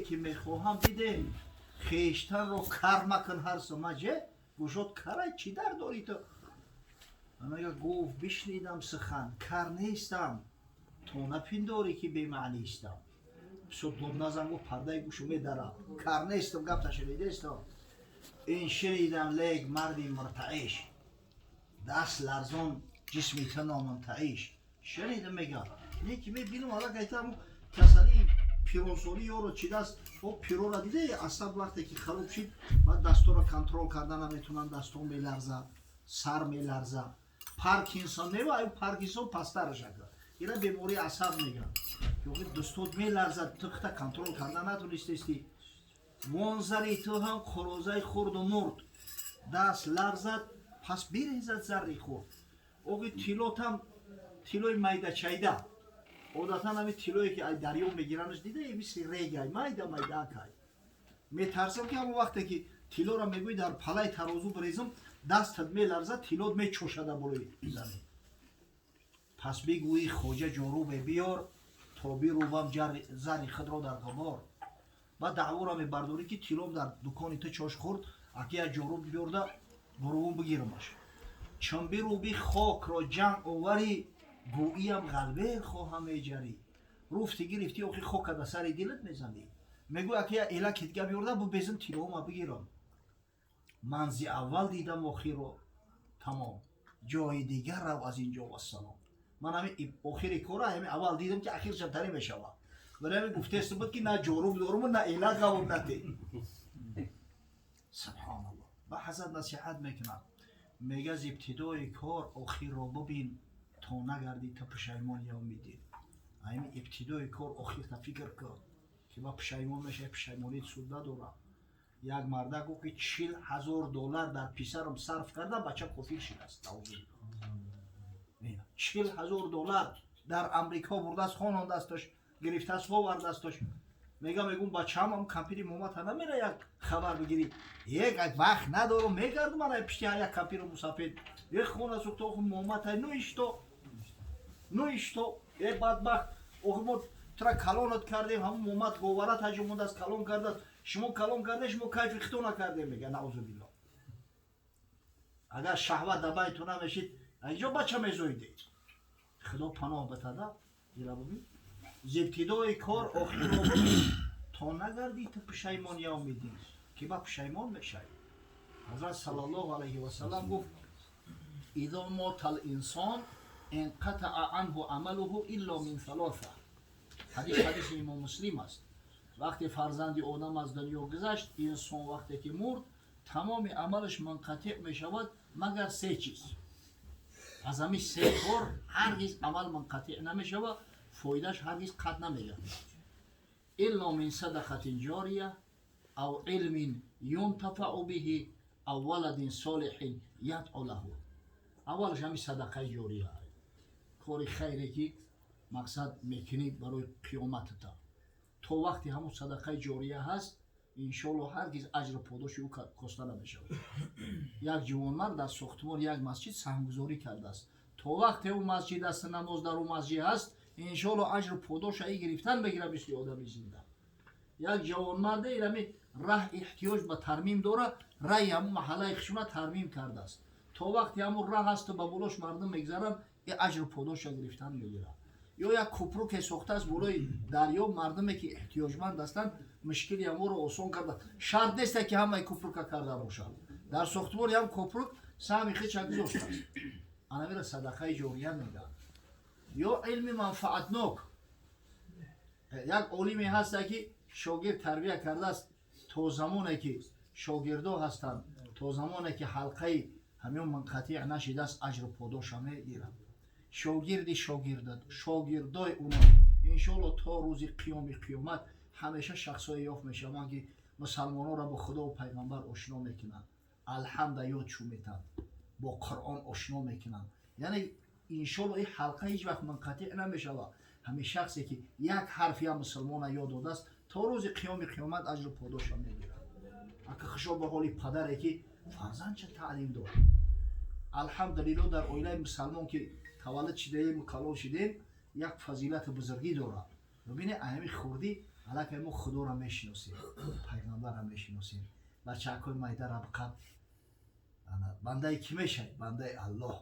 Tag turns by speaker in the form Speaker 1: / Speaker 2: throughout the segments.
Speaker 1: که میخواهم دیدیم خیشتن رو کار مکن هر سمجه گوشت کارای چی در داری تو؟ انا گفت بشنیدم سخن کار نیستم تو نپنداری که بی‌معنی استم. شد لبنازم گفت پرده گوشو میدارم کار نیستم گفت شنیده استم. این شنیدم لیگ مردی مرتعش دست لرزان جسمی تا نامنتعش شنیدم میگم یکی میبینم حالا گیتم کسانی پیرونسولی یارو چی دست او پیرو را دیده اصلا وقتی که خراب شد بعد دستو را کنترل کردن نمیتونن دستو میلرزه سر میلرزه پارکینسون نمیشه پارکینسون پستر شده اینا بیماری عصب میگن که دستوت میلرزه تخت کنترل کردن نتونستی منظری تو هم خروزای خورد و مرد دست لرزد پس بریزد زری خورد اوگی تیلوت هم تیلوی میده چایده عادتا همین تیلویی که دریا میگیرنش دیده مثل ریگای میده کای میترسم که همون وقتی که تیلو را میگوی در پلای ترازو بریزم دستت میلرزد تیلوت میچوشده بروی زمین پس بگویی خوجه جاروب بیار تا بیروبم زری خود را در غبار و دعوا را میبرداری که تیلوم در دکانی تو چاش خورد اگه از جاروب بیارده بروم بگیرمش چون بیروبی خاک را جنگ اووری گوییم قلبه خواهم میجری رفتی گرفتی اوخی خاک در سر دلت میزنی میگو اگه ایلا کتگه بیارده بو بیزم تیلوم بگیرم منزی اول دیدم آخر رو تمام جای دیگر رو از اینجا و السلام من همین آخری کاره همین اول دیدم که اخیر شبتری میشوه ولی همین گفته است بود که نه جاروب دارم و نه ایلا قوم نتی سبحان الله و حضرت نصیحت میکنم میگه از ابتدای کار آخر رو ببین تا نگردی تا پشیمان یا میدی همین ابتدای کار آخر تا فکر کن که با پشیمان میشه پشیمانیت سود نداره یک مرده گفت که 40,000 دلار در پسرم صرف کرده بچه کافر شده است 40,000 دلار در امریکا برده از خانه دستش گرفته از خواهر دستش میگم بچه هم کمپیری مومت نمیره یک خبر بگیری یک وقت ندارم میگردم من پشتی یک کمپیر مسافید یک خونه سوخته خود مومت نویشتو یک بدبخت ما ترا کلانت کردیم همون مومت گواره تجمعند از کلان کرده شما کلان کرده شما کیف اختو نکرده میگه نعوذ بالله اگر شهوت دبای تو نمیشید اینجا بچه میزویدید خدا پناه بتده دیره ببین ز ابتدای کار آخر رو ببین تا نگردی تو پشیمان یا میدین که با پشیمان میشه حضرت صلی الله علیه و سلم گفت اذا مات الانسان انقطع عنه عمله الا من ثلاثه حدیث امام مسلم است وقتی فرزند آدم از دنیا گذشت انسان وقتی که مرد تمام عملش منقطع می شود مگر سه چیز از همین سه کار هرگز عمل منقطع نمی شود فایدهش هرگز قطع نمیگه الا من صدقه جاریه او علم ينتفع به او ولد صالح يدعو له اولش همین صدقه جاریه کاری خیری که مقصد میکنی برای قیامت تا وقتی همون صدقه جاریه هست انشالله هرگز اجر پاداش او کاسته نمیشه یک جوانمرد در ساختمان یک مسجد سهمگذاری کرده است تا وقتی اون مسجد است نماز در اون مسجد هست انشالله اجر پاداش ای گرفتن بگیره مثل آدم زنده یک جوانمرد ایرمی راه احتیاج به ترمیم داره راه همون محله خشونه ترمیم کرده است تا وقتی همون راه هست و به بولاش مردم میگذرن ای اجر پاداش گرفتن میگیره یا یک کوپرو که ساخته است بالای دریا مردمی که احتیاجمند هستند مشکلی امور رو آسان کرده شرط نیست که همه کوپرو که کرده باشه در ساختمان هم کوپرو سهمی خیلی چک گذاشته است انا میره صدقه جاریه میگن یا علم منفعتناک یک عالمی هست که شاگرد تربیت کرده است تا زمانی که شاگردا هستند تا زمانی که حلقه همین منقطع نشده است اجر و پاداش میگیرند شاگردای اونا انشالله تا روز قیامت همیشه شخصای یافت میشوند که مسلمانان را با خدا و پیغمبر آشنا میکنند الحمد یادشون میتن با قرآن آشنا میکنند یعنی انشالله این حلقه هیچ وقت منقطع نمیشود همین شخصی که یک حرفی هم مسلمان یاد داده است تا روز قیامت اجر و پاداش میگیرد اگه خشا به حالی پدری که فرزند چه تعلیم داد الحمدلله در عائله مسلمان که تولد شده کلان شدیم یک فضیلت بزرگی داره ببینید اهمی خوردی حالا که ما خدا را میشناسیم، پیغمبر را میشناسیم، بچه‌های مایده را بقب بنده کی میشه؟ بنده الله.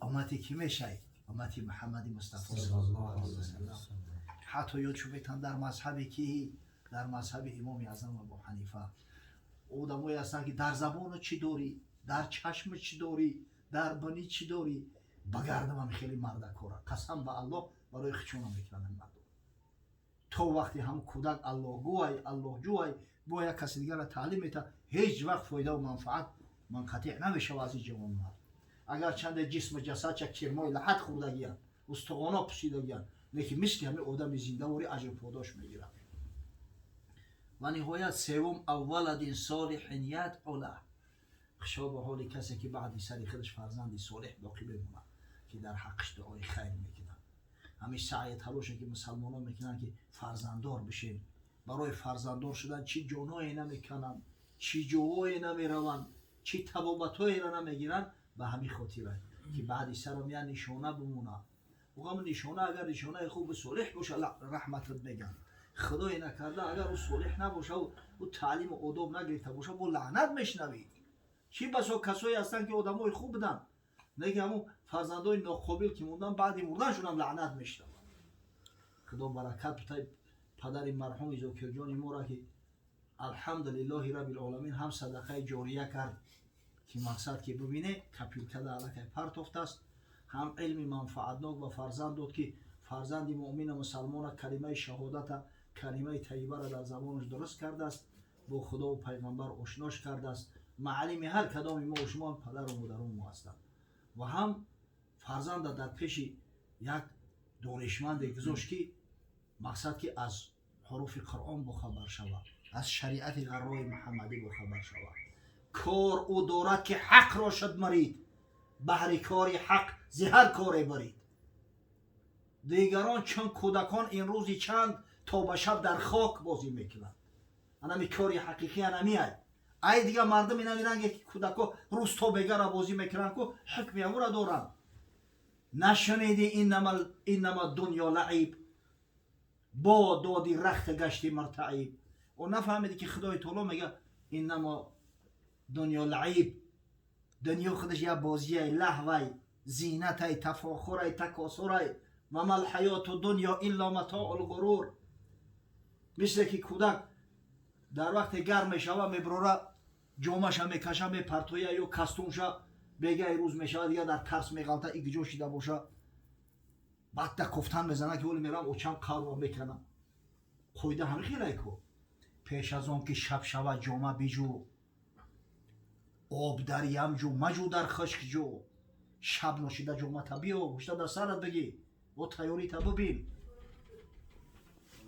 Speaker 1: امتی کی میشه؟ امتی محمد مصطفی صلی الله علیه و سلم. حتی یاد شو بیتن در مذهبی کی؟ در مذهب امام اعظم ابو حنیفه آدمایی هستن که در زبان چی داری، در چشم چی داری، در بنی چی داری، بگردم هم خیلی مردکاره. قسم به الله برای خچونا میکنن مردم. تو وقتی هم کودک الله گوی الله جوی با یک کسی دیگر را تعلیم میده، هیچ وقت فایده و منفعت منقطع نمیشه از این جوان مرد. اگر چند جسم جسد چک کرمای لحد خوردگیان استخوانا پوسیدگیان، لیکن مثل همه آدم زنده وری اجر پاداش میگیرن. و نهایت سوم اولد صالح یدعو له. خشا به حال کسی که بعد سر خودش فرزند صالح باقی بمونه که در حقش دعای خیر میکنن. همیشه سعی تلاشه که مسلمانان میکنن که فرزنددار بشین. برای فرزنددار شدن چی جونایی نمیکنن، چی جوایی نمیرون، چی تبابتایی را نمیگیرن. به همین خاطره که بعد سر میان نشانه بمونه. وقام نشانه اگر نشانه خوب صالح باشه رحمتت میگن. خدای نکرده اگر او صالح نباشه و تعلیم و آداب نگرفته باشه با لعنت میشنوی. چی بسا کسایی هستن که آدمای خوب بودن، نگه همون فرزندای ناقابل که موندن بعد مردنشون هم لعنت میشنون. خدا برکت بده پدر مرحوم زاکر جان ما را که الحمدلله رب العالمین هم صدقه جاریه کرد که مقصد که ببینه کپیوتر علاقه پرتافت است، هم علم منفعتناک و فرزند داد که فرزند مؤمن مسلمان کلمه شهادت کلمه طیبه را در زبانش درست کرده است، با خدا و پیغمبر آشناش کرده است. معلم هر کدام ما و شما پدر و مادر ما هستند. و هم فرزند در پیش یک دانشمند گذاشت که مقصد که از حروف قرآن بخبر شود، از شریعت غرای محمدی بخبر شود. کار او دارد که حق را شد مرید، بهر کار حق زهر کار برید. دیگران چون کودکان این روزی چند تا به شب در خاک بازی میکنند. انمی کاری حقیقی انمی های. ای دیگه مردم اینا میرن که کودکا روز تا بگر بازی میکنن که حکمی امور دارن. نشنیدی اینما دنیا لعیب، با دادی رخت گشتی مرتعیب. و نفهمیدی که خدای تعالی میگه اینما دنیا لعیب، دنیا خودش یه بازیه، لهوی، زینت، تفاخر، تکاسر و ما الحیات دنیا الا متاع الغرور. مثل که کودک در وقت گرم میشوه میبروره جامش میکشه میپرتویه یا کستونشه بگه روز میشوه دیگه در ترس میغلطه ایگجو شده باشه بعد در کفتن میزنه که ولی میرم اوچم قرار میکنم خویده همه خیلی کو پیش از آن که شب شوه جامه بیجو آب دریم جو مجو در خشک جو شب نوشیده جامه تبیو گوشته در سرت بگی و تیاری تا ببین.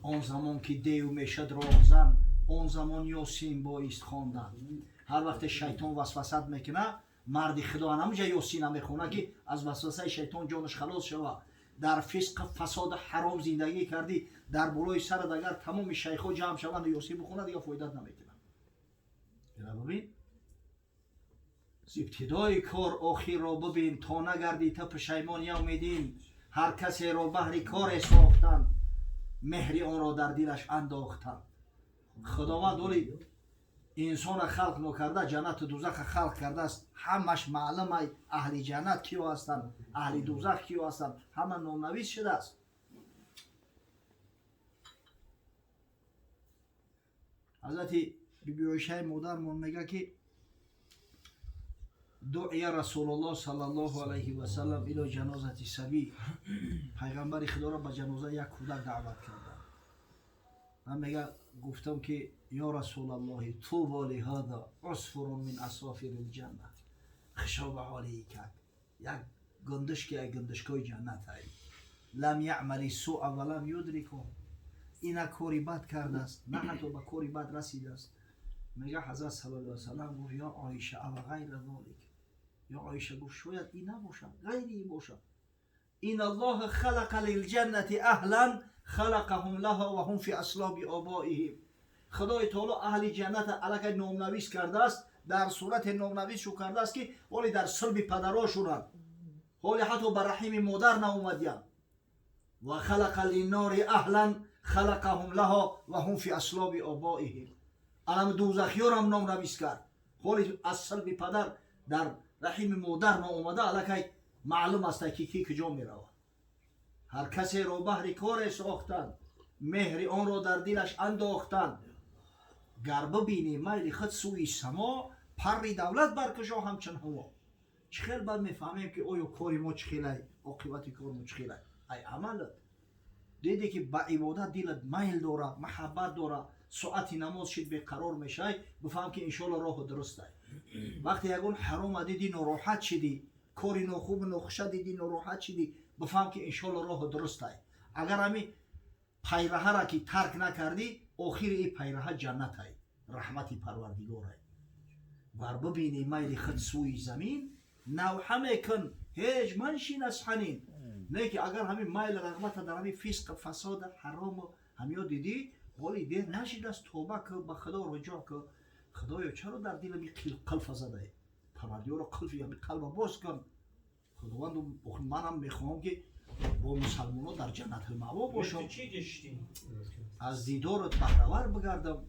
Speaker 1: آن زمان که دیو میشد راهزن اون زمان یاسین بایست خواندن. هر وقت شیطان وسوسه میکنه مرد خدا نمیشه یاسین میخونه که از وسوسه شیطان جانش خلاص شوه. در فسق فساد حرام زندگی کردی در بالای سرت اگر تمام شیخا جمع شوند یاسین بخونه دیگه فایدت نمیکنه. ببین ابتدای کار آخر را ببین تا نگردی تا پشیمان یومیدین. هر کسی را بهر کار ساختن مهری آن را در دلش انداختن. خداوند ولی انسان خلق نکرده جنت و دوزخ خلق کرده است. همش معلومه اهل جنت کیو هستند اهل دوزخ کیو هستند همه نامنویس شده است. حضرت بیبی عایشه مادرمون میگه که دعی رسول الله صلی الله علیه و سلم الی جنازه صبی. پیغمبر خدا را به جنازه یک کودک دعوت کردن. من میگه گفتم که یا رسول الله طوبی لهذا عصفر من عصافیر الجنه. خشا به حالی که یک گندش که یک گندشکای جنت هست لم یعمل سوء ولم یدرکه. این کاری بد کرده است نه حتی به کاری بد رسیده است. میگه حضرت صلی الله علیه و سلم گفت یا عایشه و غیر ذلک. یا عایشه گفت شاید این نباشد غیری باشد. این الله خلق للجنة اهلا خلقهم لها و هم فی اصلاب آبائهم. خدای تعالی اهل جنت علاقه نامنویس کرده است در صورت نامنویس شو کرده است که ولی در صلب پدراشونن ولی حتی بر رحم مادر ناومدین. و خلق للنار اهلا خلقهم لها و هم فی اصلاب آبائهم. علم دوزخیار هم نام نویس کرد. خالی از صلب پدر در رحم مادر ناآمده الکی معلوم است که کی کجا می رود. هر کسی را بهر کار ساختند، مهر آن را در دلش انداختند. گر ببینی میل خود سوی سما، پر دولت برکشا همچون هوا. چه خیلی بعد میفهمیم که آیا کاری ما چه خیلی، عاقبت کار ما چه خیلی. ای عملت دیدی که با عبادت دلت میل داره، محبت داره، ساعت نماز شد به قرار میشه، بفهم که انشالله راه درسته. وقتی یگون حرام دیدی ناراحت شدی، کاری ناخوب ناخوش دیدی ناراحت شدی، بفهم که انشالله راه درسته. اگر همی پیره را که ترک نکردی، آخر این پیره جنت های رحمت پروردگار های. ور ببینی میل خود سوی زمین، نوحه میکن هیچ منشین از حنین. نه که اگر همین میل رغبت در همین فسق فساد حرام همیا دیدی، ولی دیر نشید از توبه که به خدا رجوع که خدایا چرا در دل می قلب زده، پروردگار را قلب یا قلب باز کن. خداوند منم میخوام که با مسلمان ها در جنت المأوا باشم، از دیدارت بهره‌ور بگردم.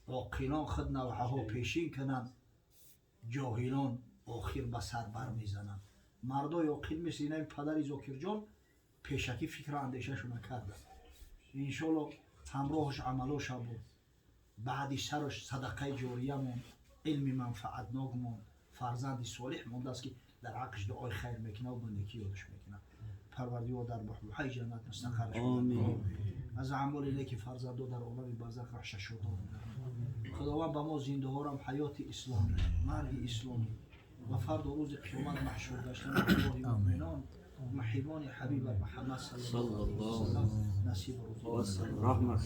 Speaker 1: عاقلان خود نوحه ها پیشین کنند، جاهلان آخر به سر بر میزنند. مردای عاقل مثل این پدر ذاکر جان پیشکی فکر اندیشه شو نکردن. انشالله همراهش عملاش بود، بعدی سرش صدقه جاریه مون، علم منفعتناک مون، فرزند صالح مونده است که در حقش دعای خیر میکنه و بندگی یادش میکنه. پروردگار در بحبوحه جنت مستقرش کنه. از اعمال نیک فرزندان در عالم برزخ رحشت شدان. خداوند به ما زنده ها هم حیات اسلامی، مرگ اسلامی و فرد و روز قیامت محشور داشتن الله مؤمنان محبان حبیب محمد صلی الله علیه و سلم نصیب روز
Speaker 2: رحمت